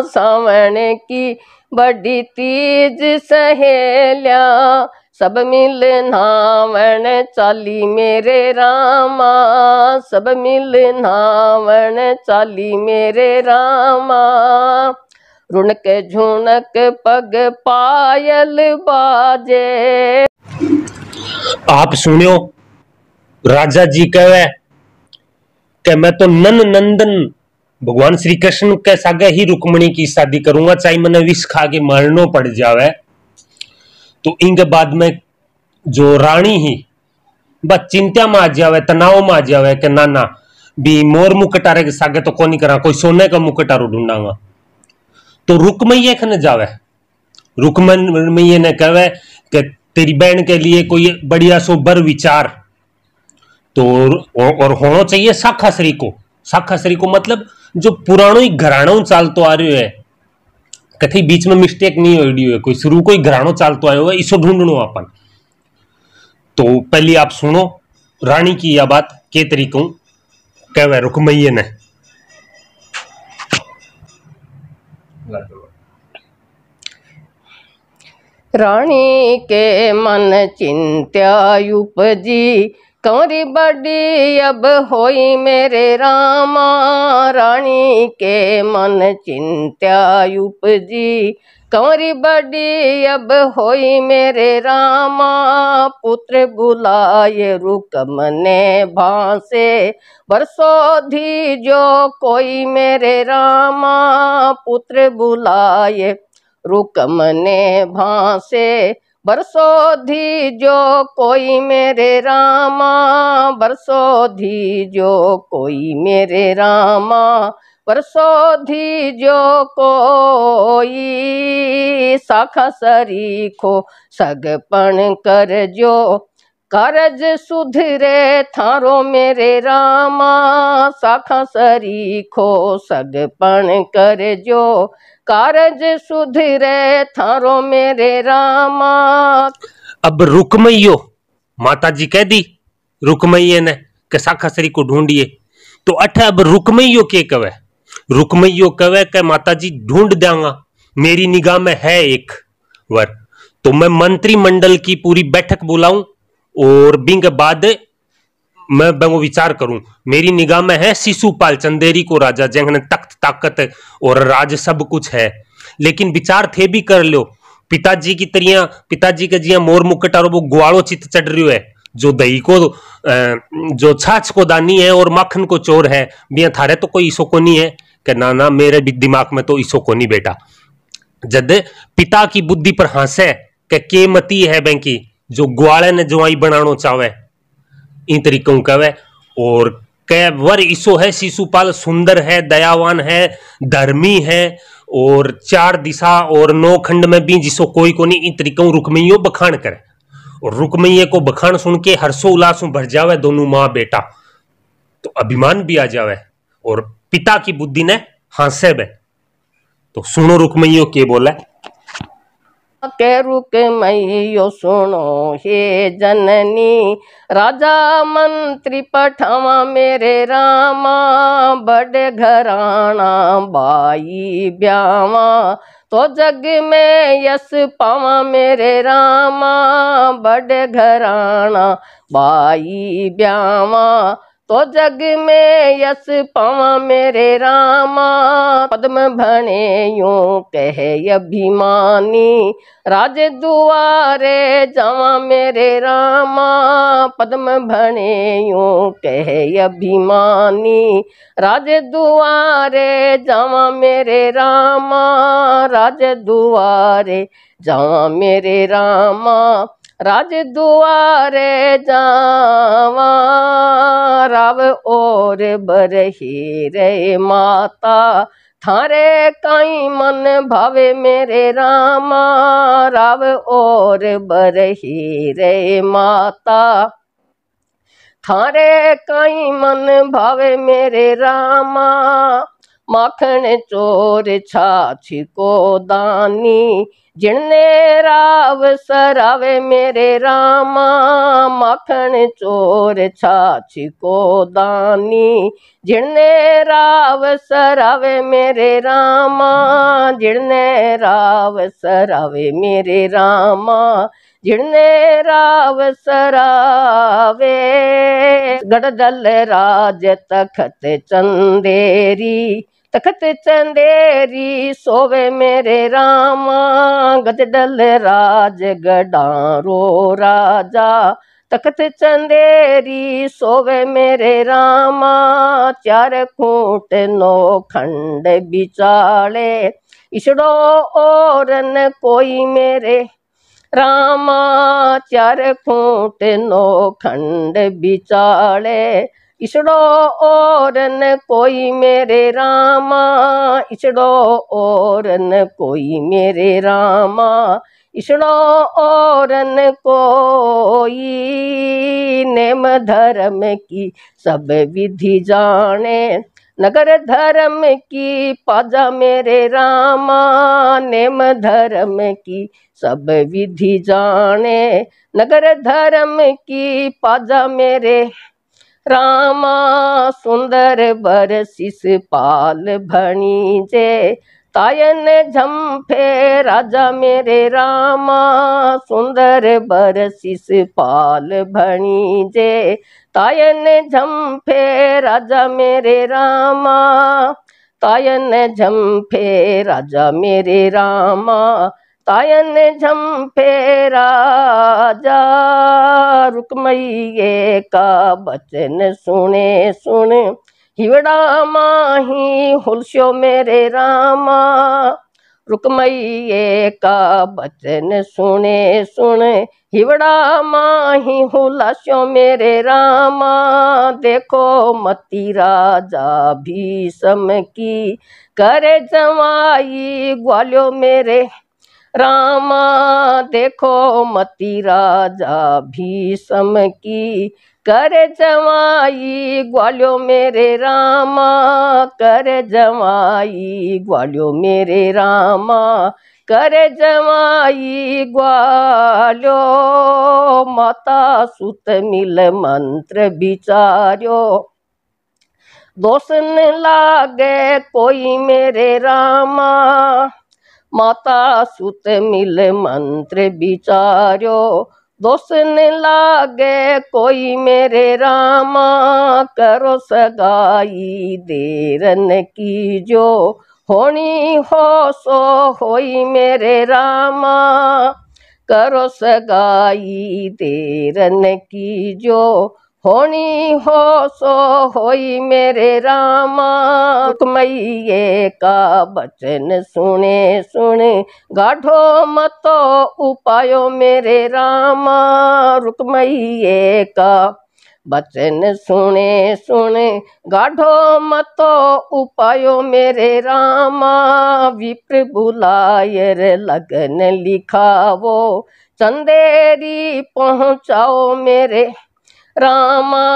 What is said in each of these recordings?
सावण की बड़ी तीज सहेलिया सब मिल नावण चाली मेरे रामा, सब मिल नावण चाली मेरे रामा। रुणक झुणक पग पायल बाजे। आप सुनियो, राजा जी कहे कि मैं तो नन नंदन भगवान श्री कृष्ण के सागे ही रुक्मणी की शादी करूंगा, चाहे मैंने विष खा के मरनो पड़ जावे। तो इनके बाद में जो रानी ही बस चिंता में आ जावे, तनाव में आ जावे कि ना ना भी मोर मुकटारे के सागे तो कोनी करा, कोई सोने का मुकटारो ढूंढांगा। तो रुक्मैया खन जावे, रुक्मैया ने कहे कि तेरी बहन के लिए कोई बढ़िया सो बर विचार तो और होना चाहिए साखाश्री को। साखाश्री को मतलब जो पुरानो ही घरानो चालतो आ रही है, कथी बीच में मिस्टेक नहीं हो रही है, कोई शुरू को ही घरानो चालतो आयो है, इसो ढूंढनो अपन। तो पहली आप सुनो रानी की यह बात के तरीकों कहवे रुक्मैया ने। रानी के मन चिंत्या उपजी कंवरी बड़ी अब होई मेरे रामा। रानी के मन चिंत्या उपजी कंवरी बड़ी अब होई मेरे रामा। पुत्र बुलाए रुकमने भासे बरसोधी जो कोई मेरे रामा। पुत्र बुलाए रुकमने भासे बरसोधी जो कोई मेरे रामा। बरसोधी जो कोई मेरे रामा। बरसोधी जो कोई साखा सरीखो सगपन कर जो कारज सुधरे थारो मेरे रामा। साखा सरीखो सगपन कर जो कारज सुधरे थारो मेरे रामा। अब रुक्मैयो माता जी कह दी रुक्मैया ने कि साखाश्री को ढूंढिए। तो अठ अब रुक्मैयो के कवे, रुक्मैयो कवे कि माता जी ढूंढ देंगा, मेरी निगाह में है एक वर। तो मैं मंत्रिमंडल की पूरी बैठक बुलाऊं और बिंग बाद मैं वो विचार करूं। मेरी निगाह में है शिशुपाल चंदेरी को राजा, जंगने तख्त ताकत और राज सब कुछ है, लेकिन विचार थे भी कर लो पिताजी की तरिया, पिताजी के जिया मोर मुकुट और वो ग्वालो चित चढ़ रही है, जो दही को जो छाछ को दानी है और माखन को चोर है, बिया थारे तो कोई इसो को नहीं है कि ना ना मेरे भी दिमाग में तो इसो को नहीं बेटा। जद पिता की बुद्धि पर हंसे के मती है बैंकी जो ग्वाले ने जो आई बनानो चावे इन तरीकों कवे। और कै वर इसो है शिशुपाल सुंदर है, दयावान है, धर्मी है और चार दिशा और 9 खंड में भी जिसो कोई को नहीं, इन तरीकों रुक्मैयो बखान करे। और रुक्मैया को बखान सुन के हर्षो उल्लास भर जावे दोनों माँ बेटा, तो अभिमान भी आ जावे और पिता की बुद्धि ने हासे बे। तो सुनो रुक्मैयो के बोला के रुक्मैयो सुनो हे जननी। राजा मंत्री पठावा मेरे रामा। बड़े घराना बाई ब्यावा तो जग में यश पावा मेरे रामा। बड़े घराना बाई ब्यावा तो जग में यश पावा मेरे रामा। पद्म भने यूं कहे अभिमानी राज दुआरे जावा मेरे रामा। पद्म भने यूं कहे अभिमानी राज दुआरे जावा मेरे रामा। राज दुआरे जावा मेरे रामा। राज दुआरे जावा राव और बरही रे माता। थारे काई मन भावे मेरे रामा। राव और बरही रे माता। थारे काई मन भावे मेरे रामा। माखन चोर छाछ को दानी जिनने राव सरावे मेरे रामा। माखन चोर छाछ को दानी जिनने राव सरावे मेरे रामा। जिड़ने राव सरावे मेरे रामा, जिड़ने राव सरावे। गढ़दल राज तखत चंदेरी, तखत चंदेरी सोवे मेरे रामा, गढ़दल राज गडारो राजा, तखत चंदेरी सोवे मेरे रामा। चार खूंट नौ खंड बिचाले, इसड़ो और न कोई मेरे रामा। चार खूंट नौ खंड बिचाले, इसड़ो और न कोई मेरे रामा, इसड़ो और न कोई मेरे रामा, इसड़ो और न कोई। नेम धर्म की सब विधि जाने, नगर धर्म की पाजा मेरे रामा। नेम धर्म की सब विधि जाने, नगर धर्म की पाजा मेरे रामा। सुंदर बरसिस पाल भणीजे, तायन झंपे राजा मेरे रामा। सुंदर बरसिस पाल भणीजे, तायन झंपे राजा मेरे रामा। तायन झंपे राजा मेरे रामा, तायन झंपे राजा। रुक्मैये का बचन सुने सुन, हिवड़ा माही हुलस्यो मेरे रामा। रुक्मैये का बचन सुने सुन, हिवड़ा माही हुलास्यो मेरे रामा। देखो मती राजा भीषम की, करे जवाई ग्वाल्यो मेरे रामा। देखो मती राजा भीषम की, कर जवाई ग्वाल्यो मेरे रामा। कर जवाई ग्वाल्यो मेरे रामा, कर जवाई ग्वाल्यो। माता सुत मिल मंत्र बिचार्यो, दोष न लागे कोई मेरे रामा। माता सुत मिल मंत्र बिचार्यो, दोष न लागे कोई मेरे रामा। करो सगाई देरन कीजो, होनी हो सो होई मेरे रामा। करो सगाई देरन कीजो, होनी हो सो होई मेरे रामा। रुक्मैये का बचन सुने सुन, गाढ़ो मतो उपायो मेरे रामा। रुक्मैये का बचन सुने सुन, गाढ़ो मतो उपायो मेरे रामा। विप्र बुलायर लगन लिखावो, चंदेरी पहुँचाओ मेरे रामा।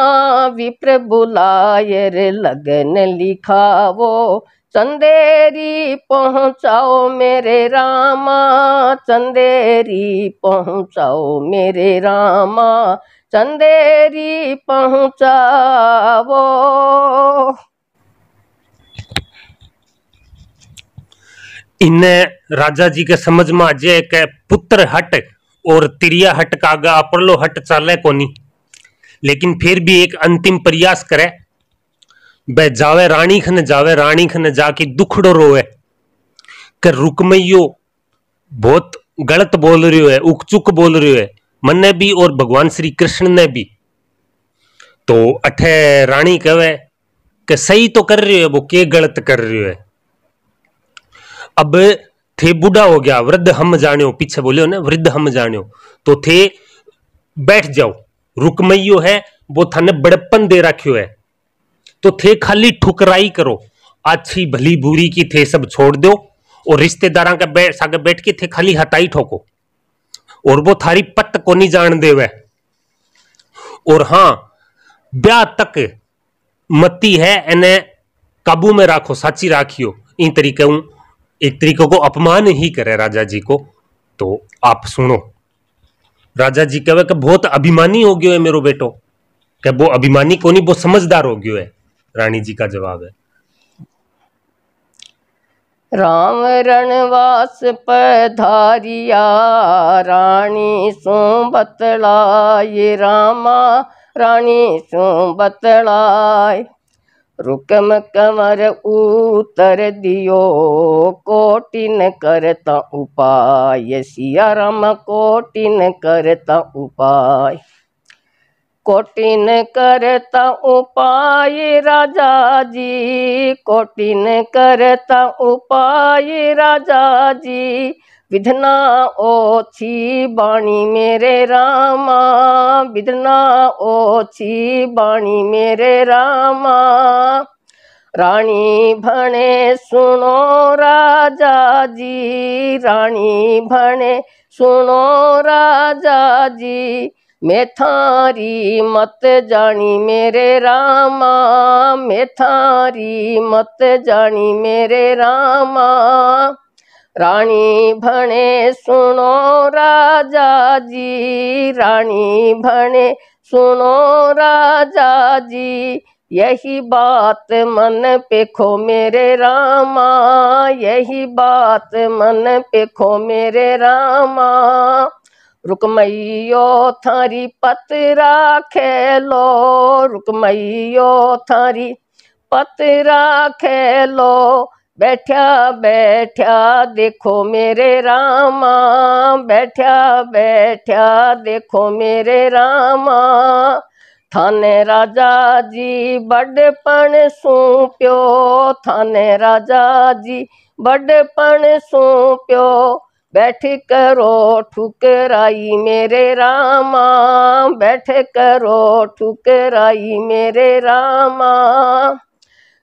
विप्र बुलायर लगन लिखावो, चंदेरी पहुँचाओ मेरे रामा। चंदेरी पहुँचाओ मेरे रामा, चंदेरी पहुँचावो। इन्हें राजा जी के समझ में आ जाए कि पुत्र हट और तिरिया हट का आगा अपरलो हट चाले कोनी, लेकिन फिर भी एक अंतिम प्रयास करे। बे जावे रानी खन, जावे रानी खन जाके दुखड़ो रोए कि रुक्मैयो बहुत गलत बोल रही है, उकचुक बोल रही है, मन्ने भी और भगवान श्री कृष्ण ने भी। तो अठे रानी कहे कि सही तो कर रही है वो, के गलत कर रही है। अब थे बूढ़ा हो गया, वृद्ध हम जानियो, पीछे बोलियो ना वृद्ध हम जानियो, तो थे बैठ जाओ, रुक्मैयो है वो थाने बड़प्पन दे रखियो है, तो थे खाली ठुकराई करो, अच्छी भली बुरी की थे सब छोड़ दो और रिश्तेदारों के सागे बैठ के थे खाली हताई ठोको, और वो थारी पत को नहीं जान देवे। और हाँ, ब्याह तक मती है इन्हें काबू में राखो, साची राखियो। इन तरीके एक तरीके को अपमान ही करे राजा जी को। तो आप सुनो, राजा जी कहे कि बहुत अभिमानी हो गयो है मेरो बेटो, कि वो अभिमानी को नहीं, वो समझदार हो गयो है। रानी जी का जवाब है, राम रणवास पधारिया रानी सो बतलाए रामा रानी सो बतलाए। रुकम कंवर उतर दियो कोटिन करता उपाय सिया राम कोटिन करता उपाय। कोटिन करता उपाय राजा जी कोटिन करता उपाय राजा जी। विधना ओछी बाणी मेरे रामा विधना ओछी बाणी मेरे रामा। रानी भने सुनो राजा जी रानी भने सुनो राजा जी। मैं थारी मत जानी मेरे रामा मैं थारी मत जानी मेरे रामा। रानी भने सुनो राजा जी रानी भने सुनो राजा जी। यही बात मन पे खो मेरे रामा यही बात मन पे खो मेरे रामा। रुकमैयो थारी पत राखे लो रुकमैयो थारी पत राखे लो। बैठा बैठा देखो मेरे रामा बैठा बैठा देखो मेरे रामा। थाने राजा जी बड़पण सूप्यो थाने राजा जी बड़पण सूप्यो। बैठ करो ठुकराई मेरे रामा बैठ करो ठुकराई मेरे रामा।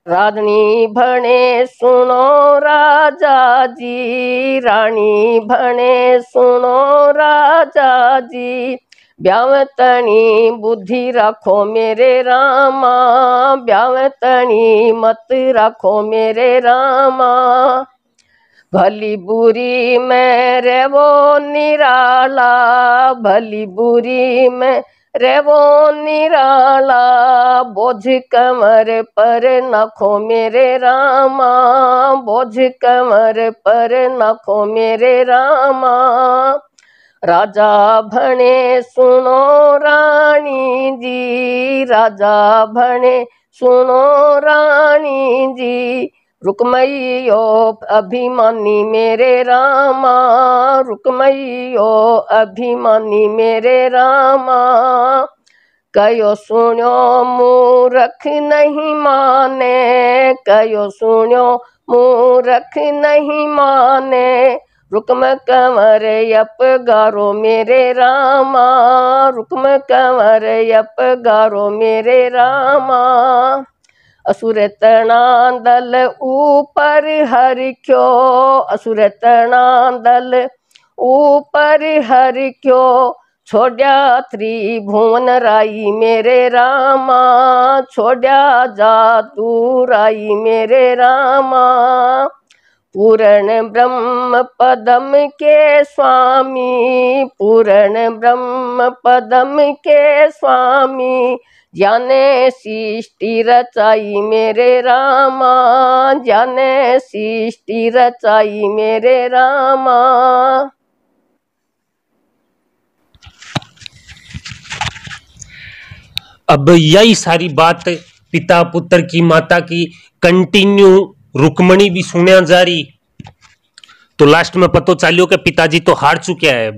रानी भने सुनो राजा जी रानी भने सुनो राजा जी। ब्यावतनी बुद्धि रखो मेरे रामा ब्यावतनी मत रखो मेरे रामा। भली बुरी में रेवो निराला भली बुरी में रेवो निराला। बोझ कमर पर नखो मेरे रामा बोझ कमर पर नखो मेरे रामा। राजा भने सुनो रानी जी राजा भने सुनो रानी जी। रुकमैयो अभिमानी मेरे रामा रुकमैयो अभिमानी मेरे रामा। कयो सुनो मूर्ख नहीं माने कयो सुनो मूर्ख नहीं माने। रुकम कंवर यप गारो मेरे रामा रुकम कंवर यप गारो मेरे रामा। असुर तना दल ऊपर हरिख्यो असुर तना दल ऊपर हरिख्यो। छोड़ा त्रिभुवन राई मेरे रामा छोड़ा जातू राई मेरे रामा। पूर्ण ब्रह्म पदम के स्वामी पूर्ण ब्रह्म पदम के स्वामी। जाने सृष्टि रचाई मेरे रामा जाने सृष्टि रचाई मेरे रामा। अब यही सारी बात पिता पुत्र की माता की कंटिन्यू रुक्मणी भी सुने जा रही। तो लास्ट में पतो चलियो कि पिताजी तो हार चुके हैं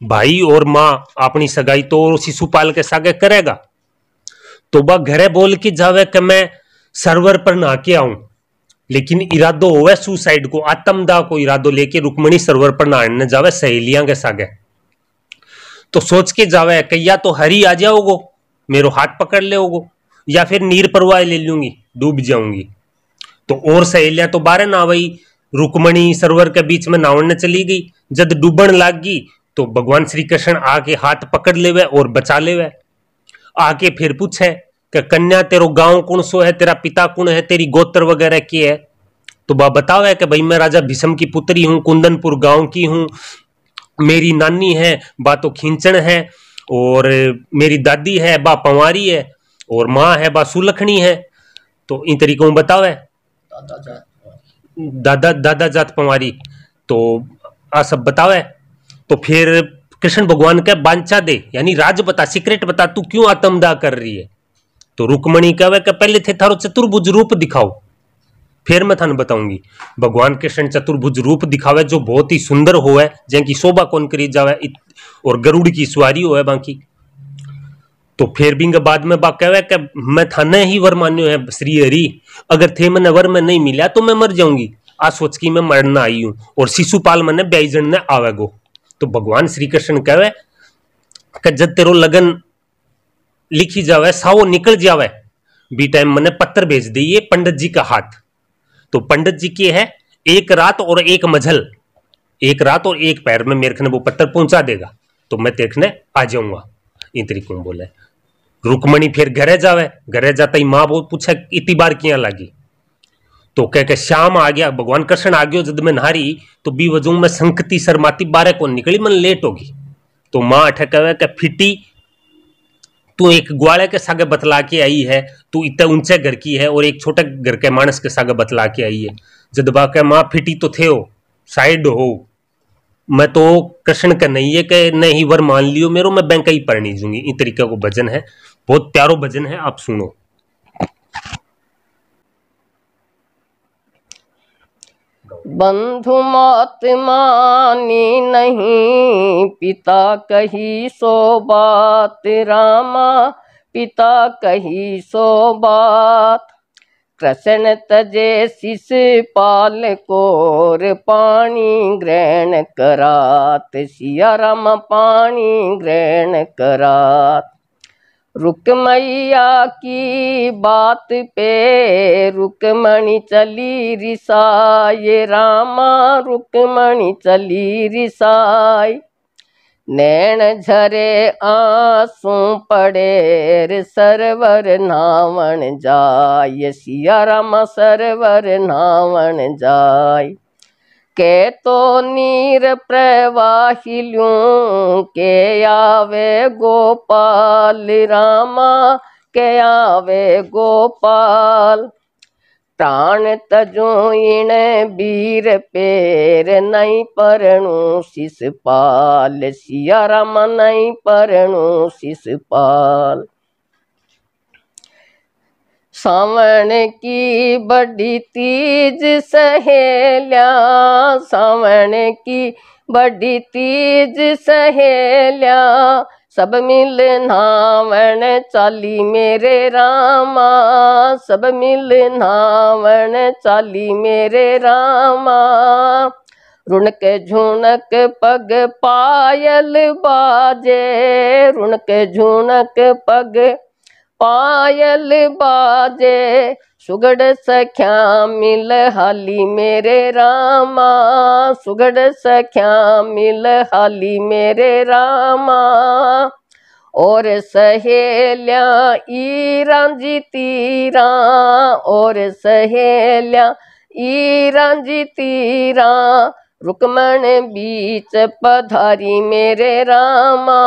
भाई और माँ अपनी सगाई तो शिशुपाल के सागे करेगा। तो वह घरे बोल के जावे कि मैं सर्वर पर नहा के आऊं लेकिन इरादो होवे सुसाइड को आत्मदाह को इरादो लेके रुक्मणी सर्वर पर नहाने जावे सहेलियां के सागे। तो सोच के जावे कि या तो हरी आ जाओगो मेरो हाथ पकड़ लेओगो या फिर नीर परवाह ले लूंगी डूब जाऊंगी। तो और सहेलियां तो बारे ना वही रुक्मणी सरोवर के बीच में नहाने चली गई। जब डूबन लाग गई तो भगवान श्री कृष्ण आके हाथ पकड़ लेवे और बचा लेवे। आके फिर पूछे कि कन्या तेरो गांव कौन सो है तेरा पिता कौन है तेरी गोत्र वगैरह की है। तो वह बतावे कि भाई मैं राजा भीष्म की पुत्री हूँ कुंदनपुर गांव की हूँ। मेरी नानी है बा तो खींचन है और मेरी दादी है बा पंवारी है और माँ है बा सुलखनी है। तो इन तरीकों बतावे दादा दादा जात पवारी, तो आ सब बतावे। तो फिर कृष्ण भगवान के बांचा दे, यानी राज बता, सीक्रेट बता, तू क्यों आत्मदाह कर रही है। तो रुक्मणी कहे कि पहले थे थारो चतुर्भुज रूप दिखाओ, फिर मैं थाने बताऊंगी। भगवान कृष्ण चतुर्भुज रूप दिखावे जो बहुत ही सुंदर होवे, जिनकी शोभा कौन करी जावे, और गरुड़ की सवारी होवे बाकी। तो फिर भी बाद में बा कहे कि मैं थाने ही वर मान्यो है श्री हरि, अगर थे मैंने वर में नहीं मिला तो मैं मर जाऊंगी, आ सोच की मैं मरना आई हूं, और शिशुपाल मैंने ब्याईजन ने आवेगो। तो भगवान श्री कृष्ण कहे कि जब तेरो लगन लिखी जावे, सावो निकल जावे, बी टाइम मैंने पत्थर भेज दिए पंडित जी का हाथ। तो पंडित जी की है एक रात और एक मझल, एक रात और एक पैर में मेरे खने वो पत्थर पहुंचा देगा, तो मैं देखने आ जाऊंगा। इन तरीके में बोले। रुक्मणी फिर घरे जावे, घरे जाता ही माँ वो पूछे इतनी बार किया लगी, तो कह के श्याम आ गया, भगवान कृष्ण आ गयो जद मैं नहारी, तो बी वजह में संकती शर्माती बारे को निकली, मन लेट होगी। तो माँ अठे कहे कि फिटी तू एक ग्वाले के सागे बतला के आई है, तू इतने ऊंचे घर की है और एक छोटे घर के मानस के सागे बतला के आई है। जद बा के माँ फिटी तो थे हो, साइड हो, मैं तो कृष्ण का नहीं है कि नहीं वर मान लियो मेरो, मैं बैंक ही पढ़नी जूंगी। इन तरीके को भजन है, बहुत प्यारो भजन है, आप सुनो। बंधु मात मानी नहीं, पिता कही सो बात रामा, पिता कही सो बात। कृष्ण तजे शिशुपाल कोर, पानी ग्रहण करात, सिया राम पानी ग्रहण करात। रुक्मैया की बात पे रुक्मणी चली रिसाए रामा, रुक्मणी चली रिसाए। नैन झरे आंसू पड़े सरवर नावन जाय, सिया राम सरवर नावन जाय। के तो नीर प्रवाहिल्यूं, के आवे गोपाल रामा, के आवे गोपाल। प्राण तजो इन बीर पेर, नहीं परणु शिशुपाल, सिया राम नहीं परणु शिशुपाल। सावन की बड़ी तीज सहेल्या, सावन की बड़ी तीज सहेल्या, सब मिल नावन चाली मेरे रामा, सब मिल नावन चाली मेरे रामा। रुणक झुणक पग पायल बाजे, रुणक झुणक पग पायल बाजे। सुगड़ सख्या मिल हाली मेरे रामा, सुगड़ सख्या मिल हाली मेरे रामा। और सहेल्या ई रांझी तीरा, और सहेल्या ई रांझी तीरा। रुक्मण बीच पधारी मेरे रामा,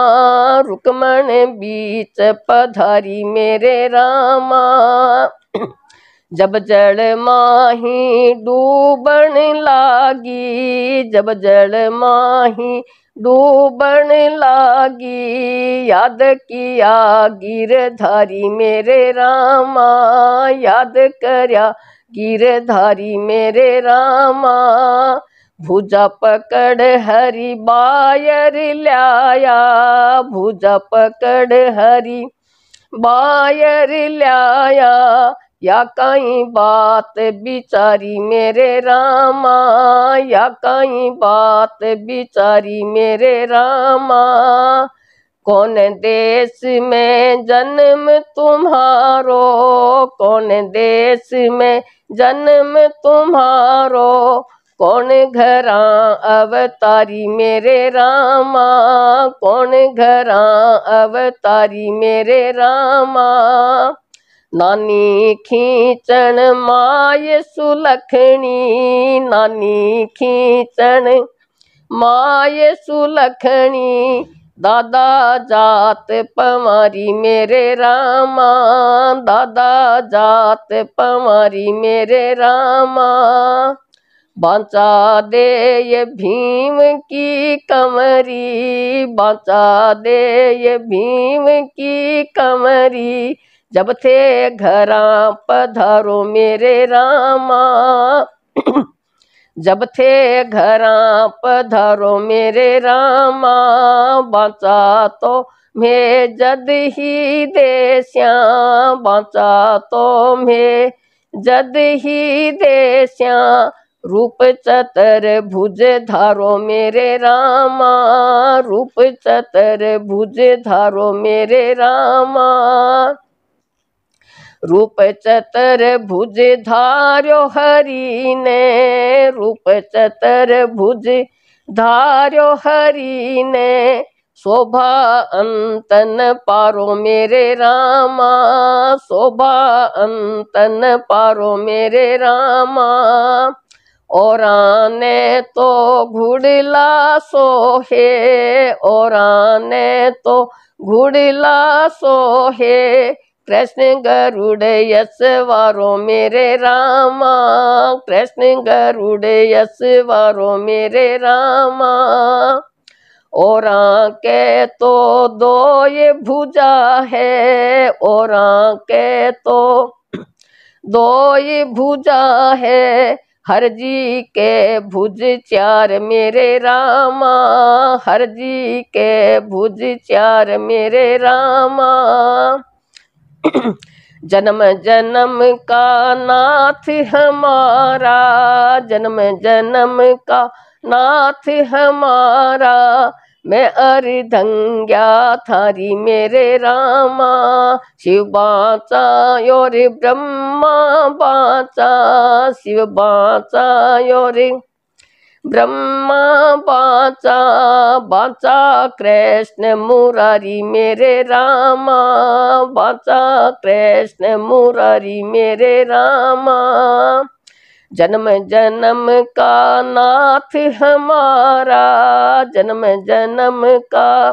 रुक्मण बीच पधारी मेरे रामा। जब जड़ माही डूबन लागी, जब जड़ माही डूबन लागी। याद किया गिरधारी मेरे रामा, याद करया गिरधारी मेरे रामा। भुजा पकड़ हरि बायर लाया, भुजा पकड़ हरि बायर लाया। या कहीं बात बिचारी मेरे रामा, या कहीं बात बिचारी मेरे रामा। कौन देश में जन्म तुम्हारो, कौन देश में जन्म तुम्हारो। कौन घरा अवतारी मेरे रामा, कौन घरा अवतारी मेरे रामा। नानी खींचन माय सुलखनी, नानी खींचन माय सुलखनी। दादा जात पवारी मेरे रामा, दादा जात पवारी मेरे रामा। बांचा दे ये भीम की कमरी, बांचा दे ये भीम की कमरी। जब थे घरा पधारो मेरे रामा, जब थे घरा पधारो मेरे रामा। बांचा तो मैं जद ही देस्या, बांचा तो मैं जद ही देस्या। रूप चतर भुज धारो मेरे रामा, रूप चतर भुज धारो मेरे रामा। रूप चतर भुज धार्यो हरि ने, रूप चतर भुज धार्यो हरि ने। शोभा अंतन पारो मेरे रामा, शोभा अंतन पारो मेरे रामा। और ने तो घुड़ला सोहे, और ने तो घुड़ला सोहे। कृष्ण गरुड़ यशवारो मेरे रामा, कृष्ण गरुड़ यशवारो मेरे रामा। और के तो दो ये भुजा है, और के तो दो ये भुजा है। हर जी के भुज चार मेरे रामा, हर जी के भुज चार मेरे रामा। जन्म जन्म का नाथ हमारा, जन्म जन्म का नाथ हमारा। मैं अर्धंग्या थारी मेरे रामा। शिव बाचा और ब्रह्मा बाचा, शिव बाचा और ब्रह्मा बाचा। बाचा कृष्ण मुरारी मेरे रामा, बाचा कृष्ण मुरारी मेरे रामा। जन्म जन्म का नाथ हमारा, जन्म जन्म का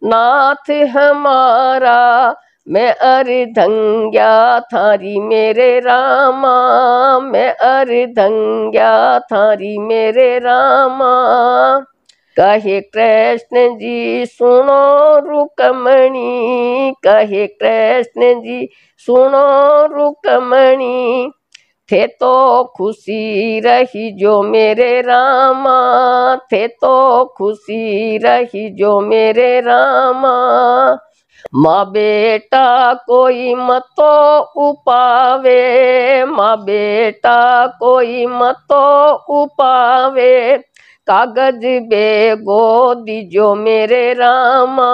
नाथ हमारा। मैं अर्धंग्या थारी मेरे रामा, मैं अर्धंग्या थारी मेरे रामा। कहे कृष्ण जी सुनो रुकमणी, कहे कृष्ण जी सुनो रुकमणी। थे तो खुशी रही जो मेरे रामा, थे तो खुशी रही जो मेरे रामा। माँ बेटा कोई मतो उपावे, माँ बेटा कोई मतो उपावे। कागज बेगो दीजो मेरे रामा,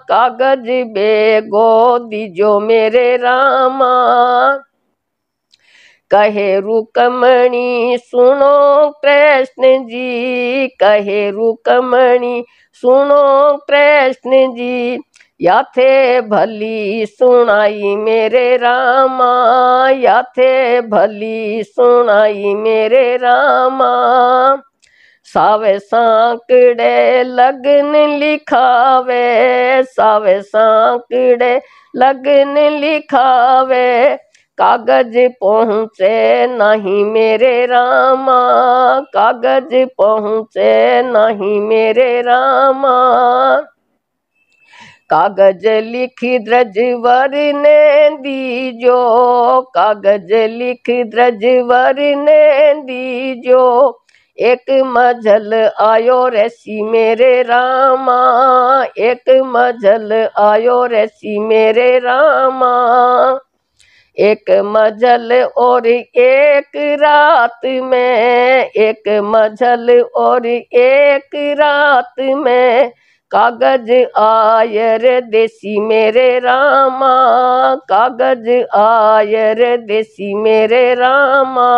कागज बेगो दीजो मेरे रामा। कहे रुकमणी सुनो कृष्ण जी, कहे रुकमणी सुनो कृष्ण जी। या थे भली सुनाई मेरे रामा, या थे भली सुनाई मेरे रामा। सावे सांकड़े लगन लिखावे, सावे सांकड़े लगन लिखावे। कागज पहुँचे नहीं मेरे रामा, कागज पहुँचे नहीं मेरे रामा। कागज लिख द्रजवर ने दीजो, कागज लिख द्रजवर ने दीजो। एक मझल आयो ऋषि मेरे रामा, एक मझल आयो ऋषि मेरे रामा। एक मझल और एक रात में, एक मझल और एक रात में। कागज आयर देसी मेरे रामा, कागज आयर देसी मेरे रामा।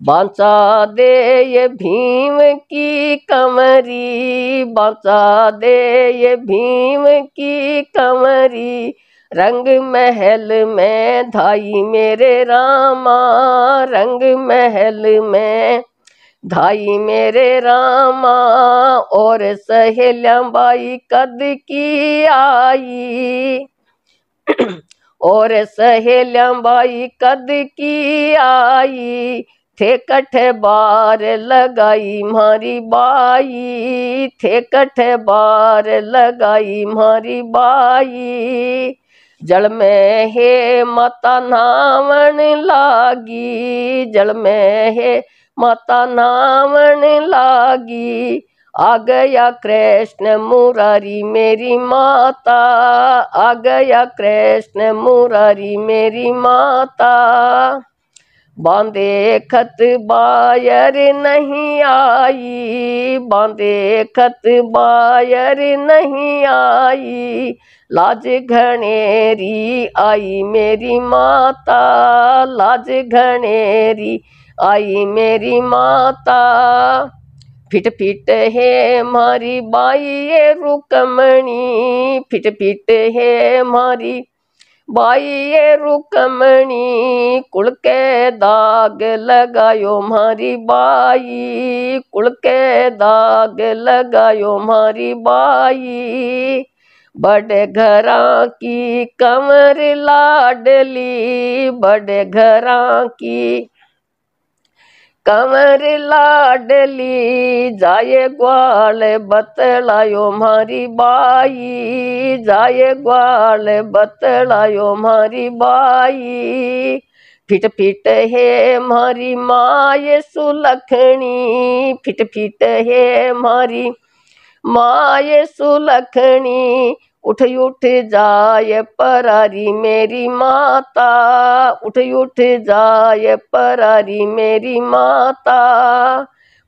बांचा दे ये भीम की कमरी, बांचा दे ये भीम की कमरी। रंग महल में धाई मेरे रामा, रंग महल में धाई मेरे रामा। और सहेलियां बाई कद की आई, और सहेलियां बाई कद की आई, थे कठे बार लगाई मारी बाई, थे कठे बार लगाई मारी बाई। जल में है माता नावन लागी, जल में है माता नावन लागी। आ गया कृष्ण मुरारी मेरी माता, आ गया कृष्ण मुरारी मेरी माता। बांधे खत बायर नहीं आई, बांधे खत बायर नहीं आई। लाज घनेरी आई मेरी माता, लाज घनेरी आई मेरी माता। फिट फिट है मारी बाई ये रुकमणी, फिट फिट है मारी बाई ये रुकमणी। कुल के दाग लगायो मारी बाई, कुल के दाग लगायो मारी बाई। बड़े घरां की कमर लाडली, बड़े घरां की कमर लाडली। जाए ग्वाल बतलायो मारी बाई, जाए ग्वाल बतलायो मारी बाई। फिट फिट है मारी माय सुलखनी, फिट फिट है मारी माय सुलखनी। उठ उठ जाए परारी मेरी माता, उठ उठ जाए परारी मेरी माता।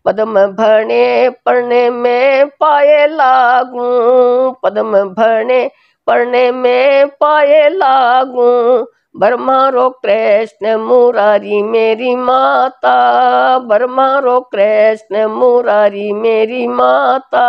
पद्म भणे पढ़ने में पाए लागूं, पद्म भणे पढ़ने में पाए लागूं। बरमारो कृष्ण मुरारी मेरी माता, बरमारो कृष्ण मुरारी मेरी माता।